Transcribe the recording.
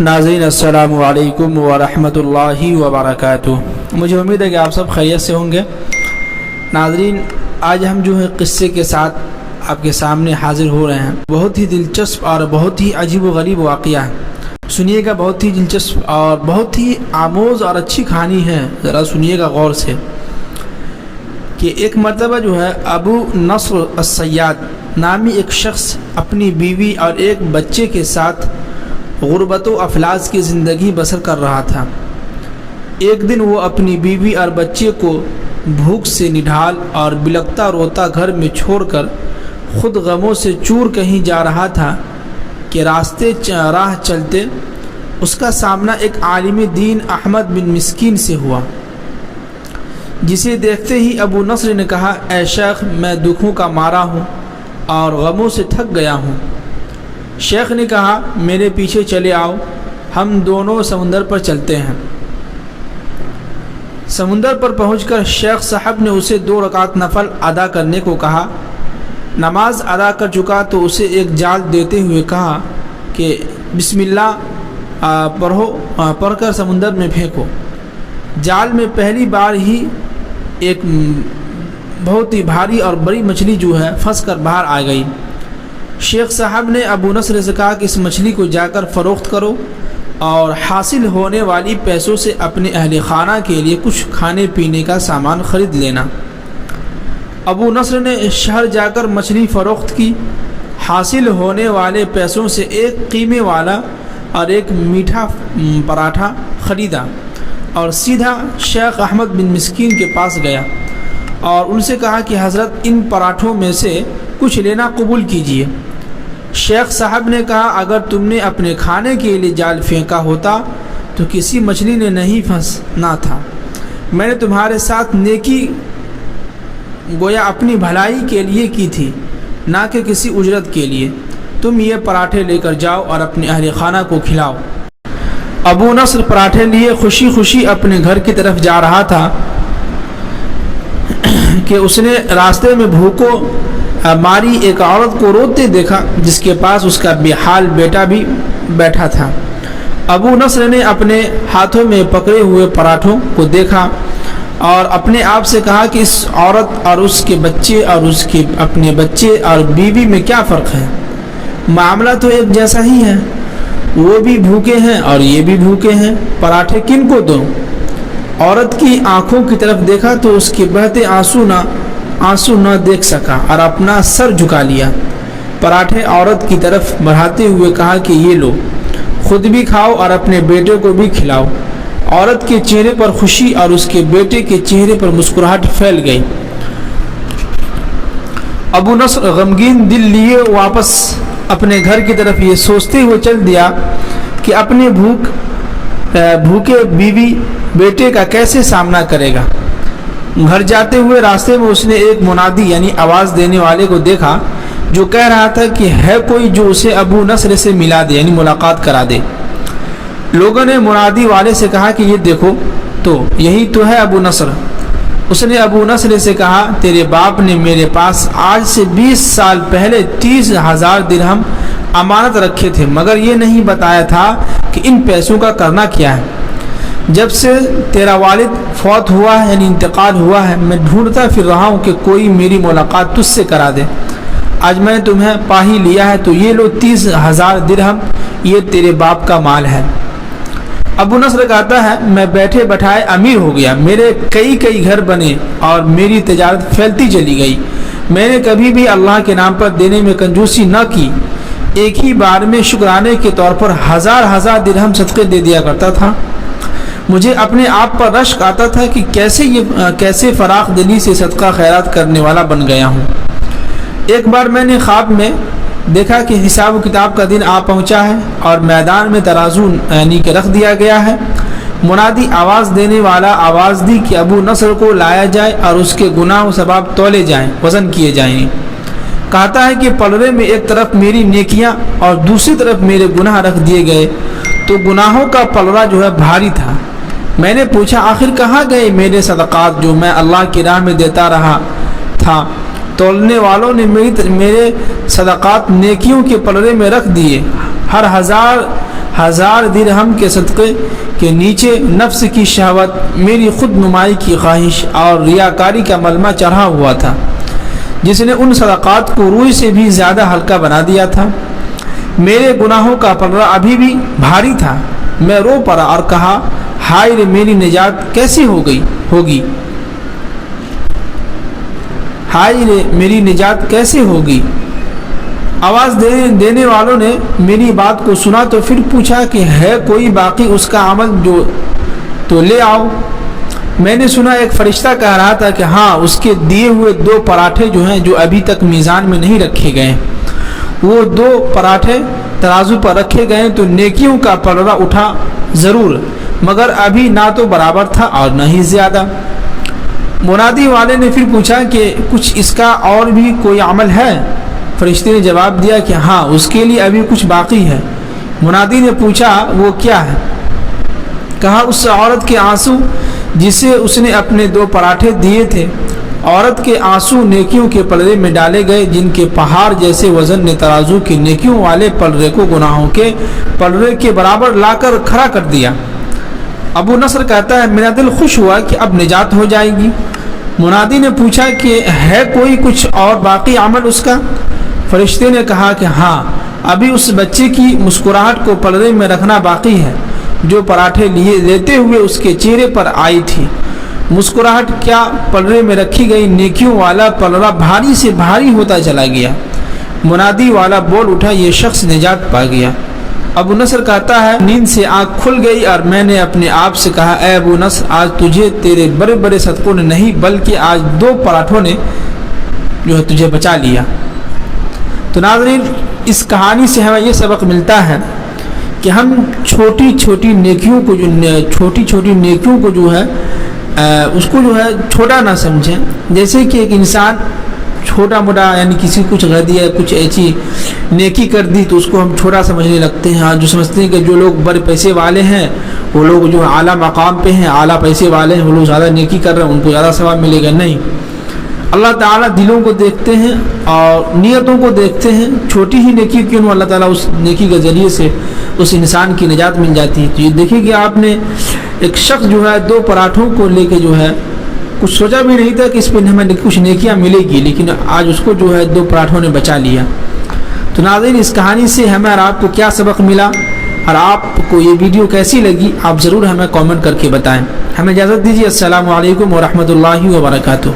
नाज़रीन अस्सलामु अलैकुम व रहमतुल्लाहि व बरकातुहू। मुझे उम्मीद है कि आप सब खैरियत से होंगे। नाज़रीन, आज हम जो है क़िस्से के साथ आपके सामने हाज़िर हो रहे हैं। बहुत ही दिलचस्प और बहुत ही अजीब व गरीब वाक़या है। सुनिएगा, बहुत ही दिलचस्प और बहुत ही आमोज़ और अच्छी कहानी है। ज़रा सुनिएगा गौर से कि एक मरतबा जो है अबू नस्र अस्सय्याद नामी एक शख्स अपनी बीवी और एक बच्चे के साथ गुर्बत व अफलास की ज़िंदगी बसर कर रहा था। एक दिन वो अपनी बीवी और बच्चे को भूख से निढाल और बिलखता रोता घर में छोड़कर खुद गमों से चूर कहीं जा रहा था कि राह चलते उसका सामना एक आलिम दीन अहमद बिन मिस्कीन से हुआ, जिसे देखते ही अबू नस्र ने कहा, ऐ शेख, मैं दुखों का मारा हूँ और गमों से थक गया हूँ। शेख ने कहा, मेरे पीछे चले आओ, हम दोनों समुंदर पर चलते हैं। समुंदर पर पहुंचकर शेख साहब ने उसे 2 रकात नफल अदा करने को कहा। नमाज अदा कर चुका तो उसे एक जाल देते हुए कहा कि बिस्मिल्लाह पढ़कर समुंदर में फेंको। जाल में पहली बार ही एक बहुत ही भारी और बड़ी मछली जो है फंस कर बाहर आ गई। शेख साहब ने अबू नस्र से कहा कि इस मछली को जाकर फ़रोख्त करो और हासिल होने वाली पैसों से अपने अहले खाना के लिए कुछ खाने पीने का सामान ख़रीद लेना। अबू नस्र ने शहर जाकर मछली फ़रोख्त की। हासिल होने वाले पैसों से एक कीमे वाला और एक मीठा पराठा ख़रीदा और सीधा शेख अहमद बिन मिस्कीन के पास गया और उनसे कहा कि हज़रत, इन पराठों में से कुछ लेना कबूल कीजिए। शेख साहब ने कहा, अगर तुमने अपने खाने के लिए जाल फेंका होता तो किसी मछली ने नहीं फंसना था। मैंने तुम्हारे साथ नेकी गोया अपनी भलाई के लिए की थी, ना कि किसी उजरत के लिए। तुम ये पराठे लेकर जाओ और अपने अहले खाना को खिलाओ। अबू नस्र पराठे लिए खुशी खुशी अपने घर की तरफ जा रहा था कि उसने रास्ते में भूखों मारी एक औरत को रोते देखा, जिसके पास उसका बेहाल बेटा भी बैठा था। अबू नस्र ने अपने हाथों में पकड़े हुए पराठों को देखा और अपने आप से कहा कि इस औरत और उसके बच्चे और उसके अपने बच्चे और बीवी में क्या फ़र्क है? मामला तो एक जैसा ही है। वो भी भूखे हैं और ये भी भूखे हैं। पराठे किन को दूं? औरत की आंखों की तरफ देखा तो उसके बहते आंसू न देख सका और अपना सर झुका लिया। पराठे औरत की तरफ बढ़ाते हुए कहा कि ये लो, खुद भी खाओ और अपने बेटे को भी खिलाओ। औरत के चेहरे पर खुशी और उसके बेटे के चेहरे पर मुस्कुराहट फैल गई। अबू नस्र गमगीन दिल लिए वापस अपने घर की तरफ ये सोचते हुए चल दिया कि अपने भूखे बीवी बेटे का कैसे सामना करेगा। घर जाते हुए रास्ते में उसने एक मुनादी यानी आवाज़ देने वाले को देखा, जो कह रहा था कि है कोई जो उसे अबू नस्र से मिला दे यानी मुलाकात करा दे। लोगों ने मुनादी वाले से कहा कि ये देखो तो यही तो है अबू नस्र। उसने अबू नस्र से कहा, तेरे बाप ने मेरे पास आज से 20 साल पहले 30,000 दिरहम अमानत रखे थे, मगर ये नहीं बताया था कि इन पैसों का करना क्या है। जब से तेरा वालिद फौत हुआ है यानी इंतकाल हुआ है, मैं ढूंढता फिर रहा हूँ कि कोई मेरी मुलाकात तुझसे करा दे। आज मैंने तुम्हें पा ही लिया है, तो ये लो 30,000 दिरहम, ये तेरे बाप का माल है। अबू नस्र कहता है, मैं बैठे बैठाए अमीर हो गया। मेरे कई घर बने और मेरी तिजारत फैलती चली गई। मैंने कभी भी अल्लाह के नाम पर देने में कंजूसी न की। एक ही बार में शुक्राने के तौर पर हजार दिरहम सदक़े दे दिया करता था। मुझे अपने आप पर रश्क आता था कि कैसे फराख दिली से सदका खैरात करने वाला बन गया हूँ। एक बार मैंने ख्वाब में देखा कि हिसाब किताब का दिन आ पहुँचा है और मैदान में तराजू यानी कि रख दिया गया है। मुनादी आवाज़ देने वाला आवाज़ दी कि अबू नस्र को लाया जाए और उसके गुनाह व सवाब तौले जाएं, वज़न किए जाएं। कहता है कि पलड़े में एक तरफ मेरी नेकियां और दूसरी तरफ मेरे गुनाह रख दिए गए, तो गुनाहों का पलड़ा जो है भारी था। मैंने पूछा, आखिर कहाँ गए मेरे सदक़ात जो मैं अल्लाह की राह में देता रहा था? तोलने वालों ने मेरे सदक़ात नेकियों के पलड़े में रख दिए। हर 1000 1000 درہم کے صدقے کے نیچے نفس کی شہوت، میری خود نمائی کی خواہش اور ریاکاری کا ملمہ چڑھا ہوا تھا، جس نے ان صدقات کو روئی سے بھی زیادہ ہلکا بنا دیا تھا۔ میرے گناہوں کا پلڑا ابھی بھی بھاری تھا۔ میں رو پڑا اور کہا، ہائے رے، میری نجات کیسی ہوگی؟ ہائے رے، میری نجات کیسے ہوگی؟ آواز دینے والوں نے میری بات کو سنا تو پھر پوچھا کہ ہے کوئی باقی اس کا عمل جو تو لے آؤ۔ میں نے سنا ایک فرشتہ کہہ رہا تھا کہ ہاں، اس کے دیے ہوئے 2 پراٹھے جو ہیں جو ابھی تک میزان میں نہیں رکھے گئے، وہ 2 پراٹھے ترازو پر رکھے گئے تو نیکیوں کا پلڑا اٹھا ضرور، مگر ابھی نہ تو برابر تھا اور نہ ہی زیادہ۔ منادی والے نے پھر پوچھا کہ کچھ اس کا اور بھی کوئی عمل ہے؟ فرشتے نے جواب دیا کہ ہاں، اس کے لیے ابھی کچھ باقی ہے۔ منادی نے پوچھا، وہ کیا ہے؟ کہا، اس عورت کے آنسو جسے اس نے اپنے 2 پراٹھے دیے تھے۔ عورت کے آنسو نیکیوں کے پلڑے میں ڈالے گئے، جن کے پہاڑ جیسے وزن نے ترازو کے نیکیوں والے پلڑے کو گناہوں کے پلڑے کے برابر لا کر کھڑا کر دیا۔ ابو نصر کہتا ہے، میرا دل خوش ہوا کہ اب نجات ہو جائے گی۔ منادی نے پوچھا کہ ہے کوئی کچھ اور باقی عمل اس کا؟ فرشتے نے کہا کہ ہاں، ابھی اس بچے کی مسکراہٹ کو پلڑے میں رکھنا باقی ہے جو پراٹھے لیتے ہوئے اس کے چہرے پر آئی تھی۔ مسکراہٹ کیا، پلڑے میں رکھی گئی نیکیوں والا پلڑا بھاری سے بھاری ہوتا چلا گیا۔ منادی والا بول اٹھا، یہ شخص نجات پا گیا۔ ابو نصر کہتا ہے، نیند سے آنکھ کھل گئی اور میں نے اپنے آپ سے کہا، اے ابو نصر، آج تجھے تیرے بڑے بڑے صدقوں نے نہیں بلکہ آج 2 پراٹھوں نے جو ہے تجھے بچا لیا۔ تو ناظرین، اس کہانی سے ہمیں یہ سبق ملتا ہے کہ ہم چھوٹی چھوٹی نیکیوں کو جو ہے اس کو جو ہے چھوٹا نہ سمجھیں۔ جیسے کہ ایک انسان چھوٹا موٹا یعنی کسی کچھ کر دیا، کچھ ایسی نیکی کر دی تو اس کو ہم چھوٹا سمجھنے لگتے ہیں۔ جو سمجھتے ہیں کہ جو لوگ بڑے پیسے والے ہیں، وہ لوگ جو اعلیٰ مقام پہ ہیں، اعلیٰ پیسے والے ہیں، وہ لوگ زیادہ نیکی کر رہے ہیں، ان کو زیادہ ثواب ملے گا۔ نہیں، اللہ تعالیٰ دلوں کو دیکھتے ہیں اور نیتوں کو دیکھتے ہیں۔ چھوٹی ہی نیکی کیوں، اللہ تعالیٰ اس نیکی کے ذریعے سے اس انسان کی نجات مل جاتی ہے۔ تو یہ دیکھیں کہ آپ نے ایک شخص جو ہے 2 پراٹھوں کو لے کے جو ہے کچھ سوچا بھی نہیں تھا کہ اس پہ ہمیں کچھ نیکیاں ملے گی، لیکن آج اس کو جو ہے 2 پراٹھوں نے بچا لیا۔ تو ناظرین، اس کہانی سے ہمیں اور آپ کو کیا سبق ملا اور آپ کو یہ ویڈیو کیسی لگی، آپ ضرور ہمیں کامنٹ کر کے بتائیں۔ ہمیں اجازت دیجیے، السلام علیکم ورحمۃ اللہ وبرکاتہ۔